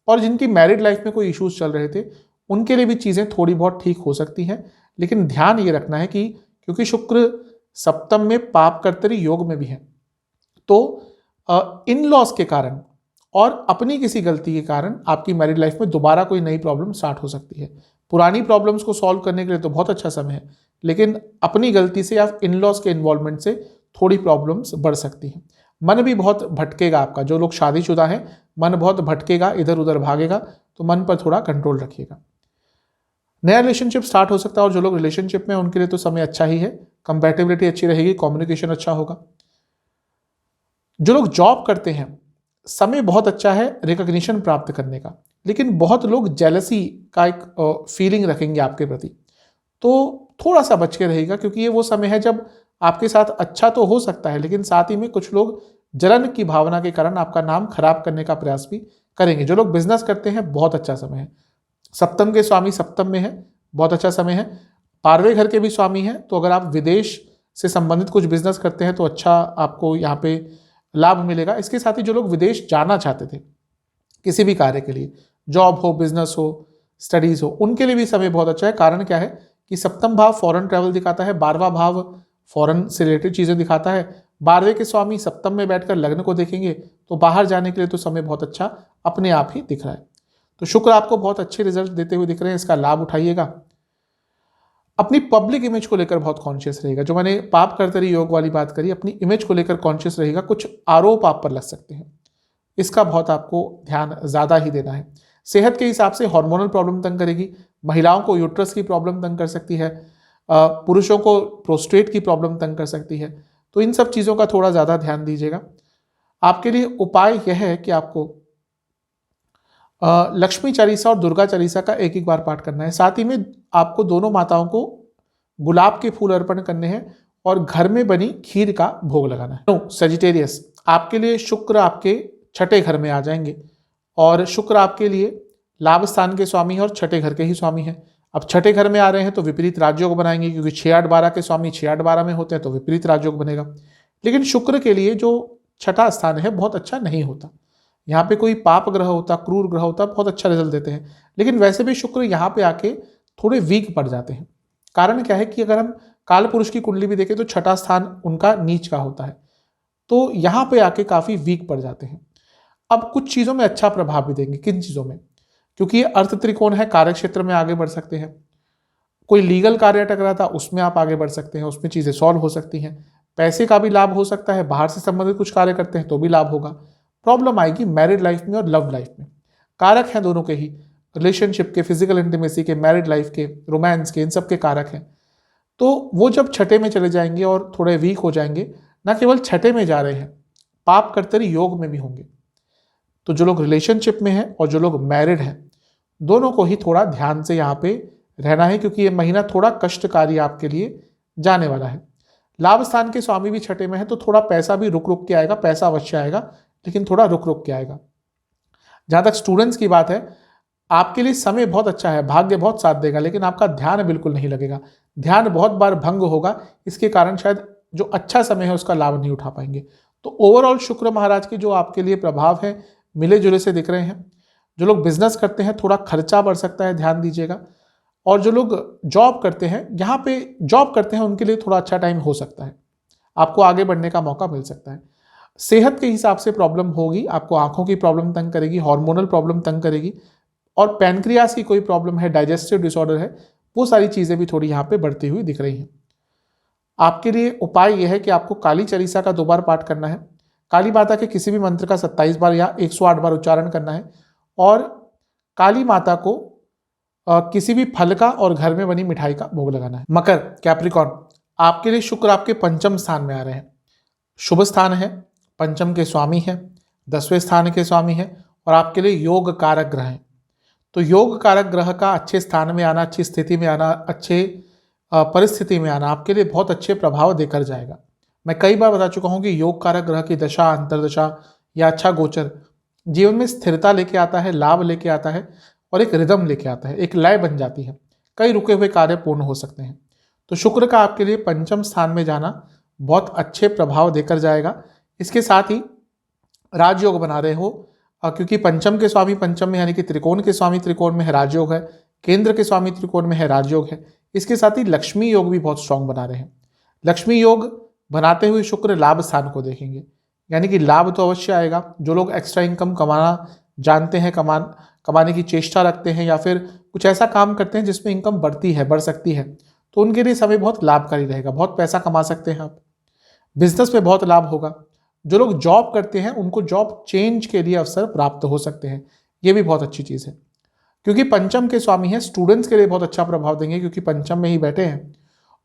और जिनकी मैरिड लाइफ में कोई इश्यूज चल रहे थे उनके लिए भी चीज़ें थोड़ी बहुत ठीक हो सकती हैं। लेकिन ध्यान ये रखना है कि क्योंकि शुक्र सप्तम में पाप कर्तरी योग में भी है, तो इन लॉस के कारण और अपनी किसी गलती के कारण आपकी मैरिड लाइफ में दोबारा कोई नई प्रॉब्लम स्टार्ट हो सकती है। पुरानी प्रॉब्लम्स को सॉल्व करने के लिए तो बहुत अच्छा समय है, लेकिन अपनी गलती से या इन लॉस के इन्वॉल्वमेंट से थोड़ी प्रॉब्लम्स बढ़ सकती हैं। मन भी बहुत भटकेगा आपका, जो लोग शादीशुदा हैं मन बहुत भटकेगा, इधर उधर भागेगा, तो मन पर थोड़ा कंट्रोल रखिएगा। नया रिलेशनशिप स्टार्ट हो सकता है और जो लोग रिलेशनशिप में उनके लिए तो समय अच्छा ही है, कंपैटिबिलिटी अच्छी रहेगी, कम्युनिकेशन अच्छा होगा। जो लोग जॉब करते हैं समय बहुत अच्छा है रिकॉग्निशन प्राप्त करने का, लेकिन बहुत लोग जेलसी का एक फीलिंग रखेंगे आपके प्रति, तो थोड़ा सा बच के रहेगा, क्योंकि ये वो समय है जब आपके साथ अच्छा तो हो सकता है, लेकिन साथ ही में कुछ लोग जलन की भावना के कारण आपका नाम खराब करने का प्रयास भी करेंगे। जो लोग बिजनेस करते हैं बहुत अच्छा समय है, सप्तम के स्वामी सप्तम में है, बहुत अच्छा समय है। 12वें घर के भी स्वामी हैं, तो अगर आप विदेश से संबंधित कुछ बिजनेस करते हैं तो अच्छा आपको यहाँ पे लाभ मिलेगा। इसके साथ ही जो लोग विदेश जाना चाहते थे किसी भी कार्य के लिए, जॉब हो, बिजनेस हो, स्टडीज हो, उनके लिए भी समय बहुत अच्छा है। कारण क्या है कि सप्तम भाव फॉरेन ट्रैवल दिखाता है, 12वां भाव फॉरेन से रिलेटेड चीज़ें दिखाता है। 12वें के स्वामी सप्तम में बैठकर लग्न को देखेंगे तो बाहर जाने के लिए तो समय बहुत अच्छा अपने आप ही दिख रहा है। तो शुक्र आपको बहुत अच्छे रिजल्ट देते हुए दिख रहे हैं, इसका लाभ उठाइएगा। अपनी पब्लिक इमेज को लेकर बहुत कॉन्शियस रहेगा। जो मैंने पाप कर्तरी योग वाली बात करी, अपनी इमेज को लेकर कॉन्शियस रहेगा। कुछ आरोप आप पर लग सकते हैं, इसका बहुत आपको ध्यान ज़्यादा ही देना है। सेहत के हिसाब से हार्मोनल प्रॉब्लम तंग करेगी, महिलाओं को यूट्रस की प्रॉब्लम तंग कर सकती है, पुरुषों को प्रोस्टेट की प्रॉब्लम तंग कर सकती है। तो इन सब चीज़ों का थोड़ा ज़्यादा ध्यान दीजिएगा। आपके लिए उपाय यह है कि आपको लक्ष्मी चालीसा और दुर्गा चालीसा का एक एक बार पाठ करना है। साथ ही में आपको दोनों माताओं को गुलाब के फूल अर्पण करने हैं और घर में बनी खीर का भोग लगाना है। सजिटेरियस, आपके लिए शुक्र आपके छठे घर में आ जाएंगे और शुक्र आपके लिए लाभ स्थान के स्वामी है और छठे घर के ही स्वामी है। अब छठे घर में आ रहे हैं तो विपरीत राजयोग बनाएंगे, क्योंकि 6-8-12 के स्वामी 6-8-12 में होते हैं तो विपरीत राजयोग बनेगा। लेकिन शुक्र के लिए जो छठा स्थान है बहुत अच्छा नहीं होता। यहाँ पे कोई पाप ग्रह होता, क्रूर ग्रह होता, बहुत अच्छा रिजल्ट देते हैं। लेकिन वैसे भी शुक्र यहाँ पे आके थोड़े वीक पड़ जाते हैं। कारण क्या है कि अगर हम काल पुरुष की कुंडली भी देखें तो छठा स्थान उनका नीच का होता है, तो यहाँ पे आके काफ़ी वीक पड़ जाते हैं। अब कुछ चीज़ों में अच्छा प्रभाव भी देंगे। किन चीज़ों में? क्योंकि ये अर्थ त्रिकोण है, कार्य क्षेत्र में आगे बढ़ सकते हैं। कोई लीगल कार्य अटक रहा था उसमें आप आगे बढ़ सकते हैं, उसमें चीज़ें सॉल्व हो सकती हैं। पैसे का भी लाभ हो सकता है, बाहर से संबंधित कुछ कार्य करते हैं तो भी लाभ होगा। प्रॉब्लम आएगी मैरिड लाइफ में और लव लाइफ में। कारक हैं दोनों के ही, रिलेशनशिप के, फिजिकल इंटीमेसी के, मैरिड लाइफ के, रोमांस के, इन सब के कारक हैं। तो वो जब छठे में चले जाएंगे और थोड़े वीक हो जाएंगे, ना केवल छठे में जा रहे हैं, पाप कर्तरी योग में भी होंगे। तो जो लोग रिलेशनशिप में हैं और जो लोग मैरिड हैं, दोनों को ही थोड़ा ध्यान से यहाँ पे रहना है, क्योंकि ये महीना थोड़ा कष्टकारी आपके लिए जाने वाला है। लाभ स्थान के स्वामी भी छठे में है तो थोड़ा पैसा भी रुक रुक के आएगा। पैसा अवश्य आएगा लेकिन थोड़ा रुक रुक के आएगा। जहाँ तक स्टूडेंट्स की बात है, आपके लिए समय बहुत अच्छा है, भाग्य बहुत साथ देगा, लेकिन आपका ध्यान बिल्कुल नहीं लगेगा। ध्यान बहुत बार भंग होगा, इसके कारण शायद जो अच्छा समय है उसका लाभ नहीं उठा पाएंगे। तो ओवरऑल शुक्र महाराज के जो आपके लिए प्रभाव है मिले जुले से दिख रहे हैं। जो लोग बिजनेस करते हैं थोड़ा खर्चा बढ़ सकता है, ध्यान दीजिएगा। और जो लोग जॉब करते हैं, यहाँ पे जॉब करते हैं, उनके लिए थोड़ा अच्छा टाइम हो सकता है, आपको आगे बढ़ने का मौका मिल सकता है। सेहत के हिसाब से प्रॉब्लम होगी, आपको आंखों की प्रॉब्लम तंग करेगी, हार्मोनल प्रॉब्लम तंग करेगी, और पैनक्रियास की कोई प्रॉब्लम है, डाइजेस्टिव डिसऑर्डर है, वो सारी चीज़ें भी थोड़ी यहाँ पे बढ़ती हुई दिख रही हैं। आपके लिए उपाय यह है कि आपको काली चालीसा का 2 बार पाठ करना है। काली माता के किसी भी मंत्र का 27 बार या 108 बार उच्चारण करना है और काली माता को किसी भी फल का और घर में बनी मिठाई का भोग लगाना है। मकर, कैप्रिकॉर्न, आपके लिए शुक्र आपके पंचम स्थान में आ रहे हैं। शुभ स्थान है, पंचम के स्वामी है, 10वें स्थान के स्वामी है और आपके लिए योग कारक ग्रह हैं। तो योग कारक ग्रह का अच्छे स्थान में आना, अच्छी स्थिति में आना, अच्छे परिस्थिति में आना आपके लिए बहुत अच्छे प्रभाव देकर जाएगा। मैं कई बार बता चुका हूँ कि योग कारक ग्रह की दशा, अंतर्दशा या अच्छा गोचर जीवन में स्थिरता लेके आता है, लाभ लेके आता है और एक रिदम लेके आता है, एक लय बन जाती है। कई रुके हुए कार्य पूर्ण हो सकते हैं। तो शुक्र का आपके लिए पंचम स्थान में जाना बहुत अच्छे प्रभाव देकर जाएगा। इसके साथ ही राजयोग बना रहे हो, क्योंकि पंचम के स्वामी पंचम में, यानी कि त्रिकोण के स्वामी त्रिकोण में है, राजयोग है। केंद्र के स्वामी त्रिकोण में है, राजयोग है। इसके साथ ही लक्ष्मी योग भी बहुत स्ट्रांग बना रहे हैं। लक्ष्मी योग बनाते हुए शुक्र लाभ स्थान को देखेंगे, यानी कि लाभ तो अवश्य आएगा। जो लोग एक्स्ट्रा इनकम कमाना जानते हैं, कमाने की चेष्टा रखते हैं या फिर कुछ ऐसा काम करते हैं जिसमें इनकम बढ़ती है, बढ़ सकती है, तो उनके लिए समय बहुत लाभकारी रहेगा। बहुत पैसा कमा सकते हैं आप, बिजनेस में बहुत लाभ होगा। जो लोग जॉब करते हैं उनको जॉब चेंज के लिए अवसर प्राप्त हो सकते हैं, ये भी बहुत अच्छी चीज़ है। क्योंकि पंचम के स्वामी हैं, स्टूडेंट्स के लिए बहुत अच्छा प्रभाव देंगे क्योंकि पंचम में ही बैठे हैं।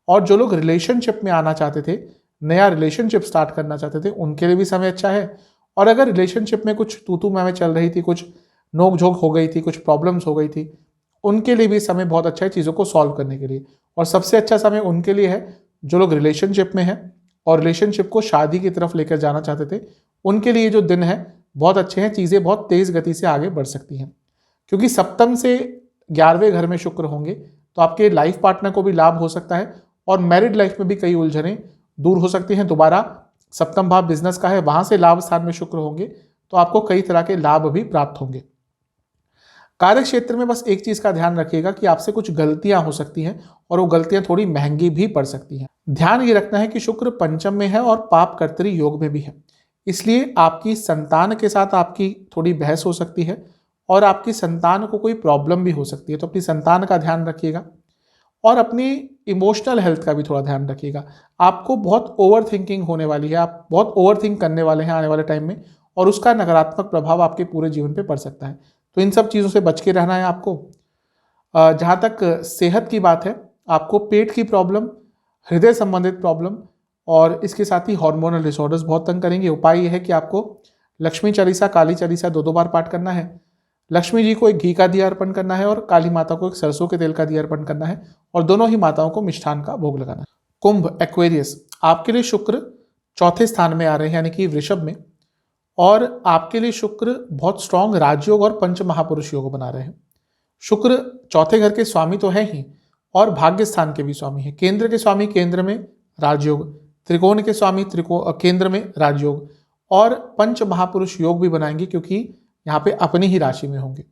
और जो लोग रिलेशनशिप में आना चाहते थे, नया रिलेशनशिप स्टार्ट करना चाहते थे, उनके लिए भी समय अच्छा है। और अगर रिलेशनशिप में कुछ तू मैं चल रही थी, कुछ नोक झोंक हो गई थी, कुछ प्रॉब्लम्स हो गई थी, उनके लिए भी समय बहुत अच्छा है चीज़ों को सॉल्व करने के लिए। और सबसे अच्छा समय उनके लिए है जो लोग रिलेशनशिप में हैं और रिलेशनशिप को शादी की तरफ लेकर जाना चाहते थे, उनके लिए जो दिन है बहुत अच्छे हैं। चीज़ें बहुत तेज़ गति से आगे बढ़ सकती हैं क्योंकि सप्तम से 11वें घर में शुक्र होंगे, तो आपके लाइफ पार्टनर को भी लाभ हो सकता है और मैरिड लाइफ में भी कई उलझनें दूर हो सकती हैं। दोबारा सप्तम भाव बिजनेस का है, वहाँ से लाभ स्थान में शुक्र होंगे तो आपको कई तरह के लाभ भी प्राप्त होंगे। कार्य क्षेत्र में बस एक चीज का ध्यान रखिएगा कि आपसे कुछ गलतियां हो सकती हैं और वो गलतियां थोड़ी महंगी भी पड़ सकती हैं। ध्यान ये रखना है कि शुक्र पंचम में है और पाप कर्तरी योग में भी है, इसलिए आपकी संतान के साथ आपकी थोड़ी बहस हो सकती है और आपकी संतान को कोई प्रॉब्लम भी हो सकती है। तो अपनी संतान का ध्यान रखिएगा और अपनी इमोशनल हेल्थ का भी थोड़ा ध्यान रखिएगा। आपको बहुत ओवर थिंकिंग होने वाली है, आप बहुत ओवर थिंक करने वाले हैं आने वाले टाइम में, और उसका नकारात्मक प्रभाव आपके पूरे जीवन पे पड़ सकता है। तो इन सब चीज़ों से बच के रहना है आपको। जहाँ तक सेहत की बात है, आपको पेट की प्रॉब्लम, हृदय संबंधित प्रॉब्लम और इसके साथ ही हार्मोनल डिसऑर्डर्स बहुत तंग करेंगे। उपाय यह है कि आपको लक्ष्मी चालीसा, काली चालीसा 2-2 बार पाठ करना है। लक्ष्मी जी को एक घी का दिया अर्पण करना है और काली माता को एक सरसों के तेल का दिया अर्पण करना है और दोनों ही माताओं को मिष्ठान का भोग लगाना है। कुंभ एक्वेरियस, आपके लिए शुक्र चौथे स्थान में आ रहे हैं यानी कि वृषभ में, और आपके लिए शुक्र बहुत स्ट्रांग राजयोग और पंच महापुरुष योग बना रहे हैं। शुक्र चौथे घर के स्वामी तो है ही और भाग्य स्थान के भी स्वामी है। केंद्र के स्वामी केंद्र में राजयोग, त्रिकोण के स्वामी केंद्र में राजयोग और पंच महापुरुष योग भी बनाएंगे क्योंकि यहाँ पे अपनी ही राशि में होंगे।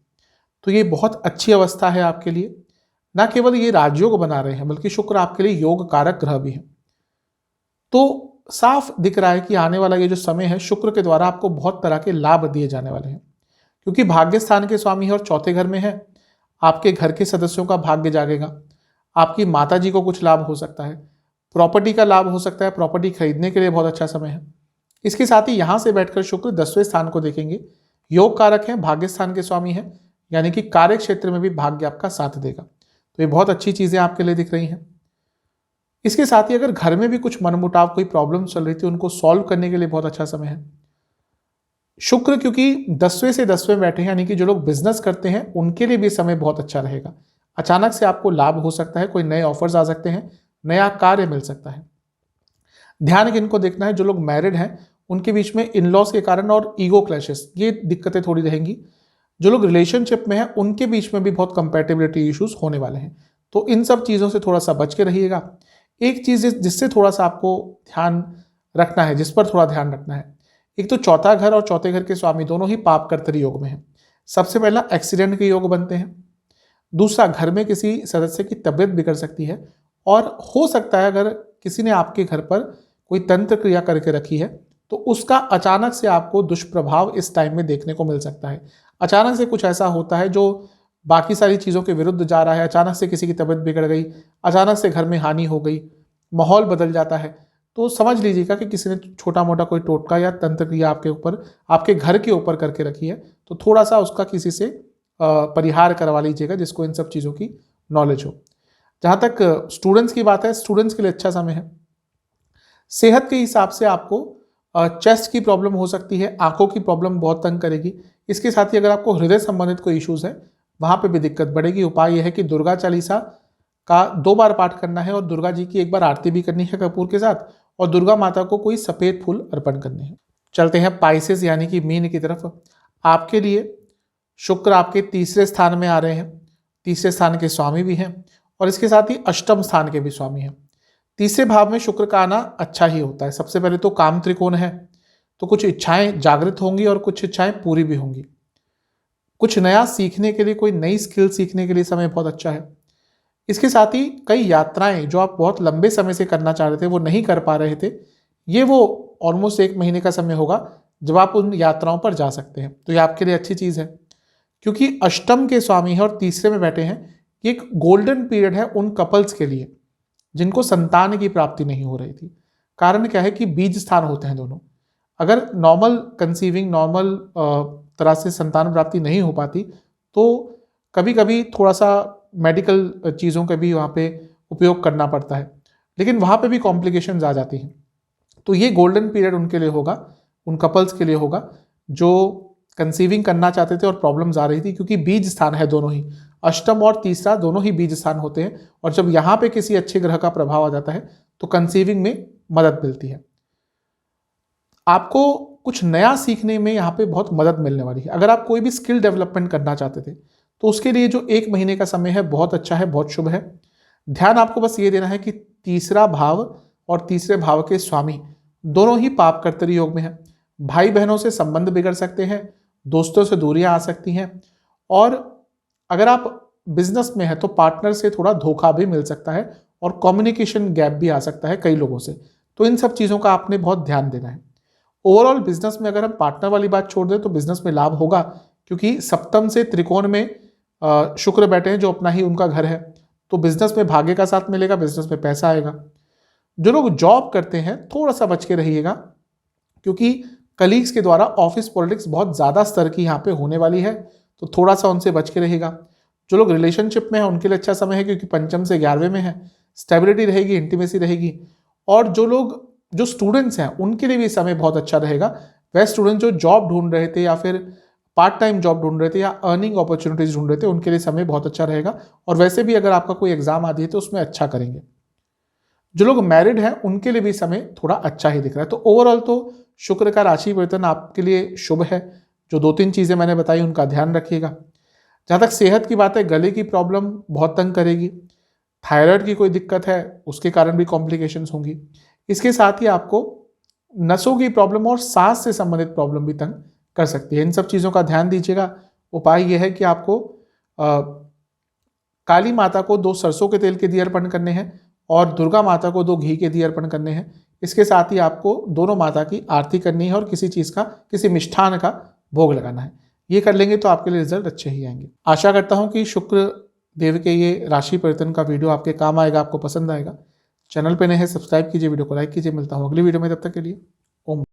तो ये बहुत अच्छी अवस्था है आपके लिए। ना केवल ये राजयोग बना रहे हैं बल्कि शुक्र आपके लिए योग कारक ग्रह भी है। तो साफ दिख रहा है कि आने वाला ये जो समय है शुक्र के द्वारा आपको बहुत तरह के लाभ दिए जाने वाले हैं, क्योंकि भाग्य स्थान के स्वामी है और चौथे घर में है। आपके घर के सदस्यों का भाग्य जागेगा, आपकी माता जी को कुछ लाभ हो सकता है, प्रॉपर्टी का लाभ हो सकता है, प्रॉपर्टी खरीदने के लिए बहुत अच्छा समय है। इसके साथ ही यहाँ से बैठकर शुक्र 10वें स्थान को देखेंगे, योग कारक है, भाग्य स्थान के स्वामी है, यानी कि कार्य क्षेत्र में भी भाग्य आपका साथ देगा। तो ये बहुत अच्छी चीजें आपके लिए दिख रही हैं। इसके साथ ही अगर घर में भी कुछ मनमुटाव, कोई प्रॉब्लम चल रही थी, उनको सॉल्व करने के लिए बहुत अच्छा समय है। शुक्र क्योंकि 10वें से 10वें बैठे हैं, यानी कि जो लोग बिजनेस करते हैं उनके लिए भी समय बहुत अच्छा रहेगा। अचानक से आपको लाभ हो सकता है, कोई नए ऑफर्स आ सकते हैं, नया कार्य मिल सकता है। ध्यान इनको देखना है, जो लोग मैरिड हैं उनके बीच में इन-लॉज के कारण और ईगो क्लैशेस, ये दिक्कतें थोड़ी रहेंगी। जो लोग रिलेशनशिप में हैं उनके बीच में भी बहुत कंपैटिबिलिटी इश्यूज होने वाले हैं। तो इन सब चीज़ों से थोड़ा सा बच के रहिएगा। एक चीज़ जिससे थोड़ा सा आपको ध्यान रखना है, जिस पर थोड़ा ध्यान रखना है, एक तो चौथा घर और चौथे घर के स्वामी दोनों ही पाप कर्तरी योग में हैं। सबसे पहला एक्सीडेंट के योग बनते हैं, दूसरा घर में किसी सदस्य की तबीयत बिगड़ सकती है, और हो सकता है अगर किसी ने आपके घर पर कोई तंत्र क्रिया करके रखी है तो उसका अचानक से आपको दुष्प्रभाव इस टाइम में देखने को मिल सकता है। अचानक से कुछ ऐसा होता है जो बाकी सारी चीज़ों के विरुद्ध जा रहा है, अचानक से किसी की तबीयत बिगड़ गई, अचानक से घर में हानि हो गई, माहौल बदल जाता है। तो समझ लीजिएगा कि किसी ने छोटा मोटा कोई टोटका या तंत्र क्रिया आपके ऊपर, आपके घर के ऊपर करके रखी है, तो थोड़ा सा उसका किसी से परिहार करवा लीजिएगा जिसको इन सब चीज़ों की नॉलेज हो। जहाँ तक स्टूडेंट्स की बात है, स्टूडेंट्स के लिए अच्छा समय है। सेहत के हिसाब से आपको चेस्ट की प्रॉब्लम हो सकती है, आंखों की प्रॉब्लम बहुत तंग करेगी। इसके साथ ही अगर आपको हृदय संबंधित कोई इश्यूज है वहाँ पे भी दिक्कत बढ़ेगी। उपाय यह है कि दुर्गा चालीसा का 2 बार पाठ करना है और दुर्गा जी की 1 बार आरती भी करनी है कपूर के साथ, और दुर्गा माता को कोई सफ़ेद फूल अर्पण करने हैं। चलते हैं पाइसेस यानी कि मीन की तरफ। आपके लिए शुक्र आपके तीसरे स्थान में आ रहे हैं, तीसरे स्थान के स्वामी भी हैं और इसके साथ ही अष्टम स्थान के भी स्वामी हैं। तीसरे भाव में शुक्र का आना अच्छा ही होता है। सबसे पहले तो काम त्रिकोण है, तो कुछ इच्छाएं जागृत होंगी और कुछ इच्छाएं पूरी भी होंगी। कुछ नया सीखने के लिए, कोई नई स्किल सीखने के लिए समय बहुत अच्छा है। इसके साथ ही कई यात्राएं जो आप बहुत लंबे समय से करना चाह रहे थे, वो नहीं कर पा रहे थे, ये वो ऑलमोस्ट 1 महीने का समय होगा जब आप उन यात्राओं पर जा सकते हैं। तो ये आपके लिए अच्छी चीज़ है क्योंकि अष्टम के स्वामी है और तीसरे में बैठे हैं। ये एक गोल्डन पीरियड है उन कपल्स के लिए जिनको संतान की प्राप्ति नहीं हो रही थी। कारण क्या है कि बीज स्थान होते हैं दोनों। अगर नॉर्मल कंसीविंग, नॉर्मल तरह से संतान प्राप्ति नहीं हो पाती तो कभी कभी थोड़ा सा मेडिकल चीज़ों का भी वहाँ पे उपयोग करना पड़ता है, लेकिन वहाँ पे भी कॉम्प्लिकेशंस आ जाती हैं। तो ये गोल्डन पीरियड उनके लिए होगा, उन कपल्स के लिए होगा जो कंसीविंग करना चाहते थे और प्रॉब्लम्स आ रही थी, क्योंकि बीज स्थान है दोनों ही, अष्टम और तीसरा दोनों ही बीज स्थान होते हैं। और जब यहाँ पे किसी अच्छे ग्रह का प्रभाव आ जाता है तो कंसीविंग में मदद मिलती है। आपको कुछ नया सीखने में यहाँ पे बहुत मदद मिलने वाली है। अगर आप कोई भी स्किल डेवलपमेंट करना चाहते थे तो उसके लिए जो 1 महीने का समय है बहुत अच्छा है, बहुत शुभ है। ध्यान आपको बस ये देना है कि तीसरा भाव और तीसरे भाव के स्वामी दोनों ही पाप कर्तरी योग में है। भाई बहनों से संबंध बिगड़ सकते हैं, दोस्तों से दूरियां आ सकती हैं और अगर आप बिजनेस में है तो पार्टनर से थोड़ा धोखा भी मिल सकता है और कम्युनिकेशन गैप भी आ सकता है कई लोगों से। तो इन सब चीज़ों का आपने बहुत ध्यान देना है। ओवरऑल बिजनेस में अगर हम पार्टनर वाली बात छोड़ दें तो बिजनेस में लाभ होगा, क्योंकि सप्तम से त्रिकोण में शुक्र बैठे हैं जो अपना ही उनका घर है। तो बिजनेस में भाग्य का साथ मिलेगा, बिजनेस में पैसा आएगा। जो लोग जॉब करते हैं थोड़ा सा बच के रहिएगा, क्योंकि कलीग्स के द्वारा ऑफिस पॉलिटिक्स बहुत ज़्यादा स्तर की यहाँ पे होने वाली है, तो थोड़ा सा उनसे बच के रहेगा। जो लोग रिलेशनशिप में हैं उनके लिए अच्छा समय है, क्योंकि पंचम से 11वें में है, स्टेबिलिटी रहेगी, इंटीमेसी रहेगी। और जो स्टूडेंट्स हैं उनके लिए भी समय बहुत अच्छा रहेगा। वह स्टूडेंट जो जॉब ढूंढ रहे थे या फिर पार्ट टाइम जॉब ढूंढ रहे थे या अर्निंग अपॉर्चुनिटीज ढूंढ रहे थे, उनके लिए समय बहुत अच्छा रहेगा। और वैसे भी अगर आपका कोई एग्जाम आदि है तो उसमें अच्छा करेंगे। जो लोग मैरिड हैं उनके लिए भी समय थोड़ा अच्छा ही दिख रहा है। तो ओवरऑल तो शुक्र का राशि परिवर्तन आपके लिए शुभ है। जो 2-3 चीज़ें मैंने बताई उनका ध्यान रखिएगा। जहाँ तक सेहत की बात है, गले की प्रॉब्लम बहुत तंग करेगी। थायराइड की कोई दिक्कत है उसके कारण भी कॉम्प्लिकेशंस होंगी। इसके साथ ही आपको नसों की प्रॉब्लम और सांस से संबंधित प्रॉब्लम भी तंग कर सकती है। इन सब चीज़ों का ध्यान दीजिएगा। उपाय यह है कि आपको काली माता को 2 सरसों के तेल के दिए अर्पण करने हैं और दुर्गा माता को 2 घी के दिए अर्पण करने हैं। इसके साथ ही आपको दोनों माता की आरती करनी है और किसी चीज़ का, किसी मिष्ठान का भोग लगाना है। ये कर लेंगे तो आपके लिए रिजल्ट अच्छे ही आएंगे। आशा करता हूँ कि शुक्र देव के ये राशि परिवर्तन का वीडियो आपके काम आएगा, आपको पसंद आएगा। चैनल पे नए हैं सब्सक्राइब कीजिए, वीडियो को लाइक कीजिए। मिलता हूँ अगली वीडियो में, तब तक के लिए ओम।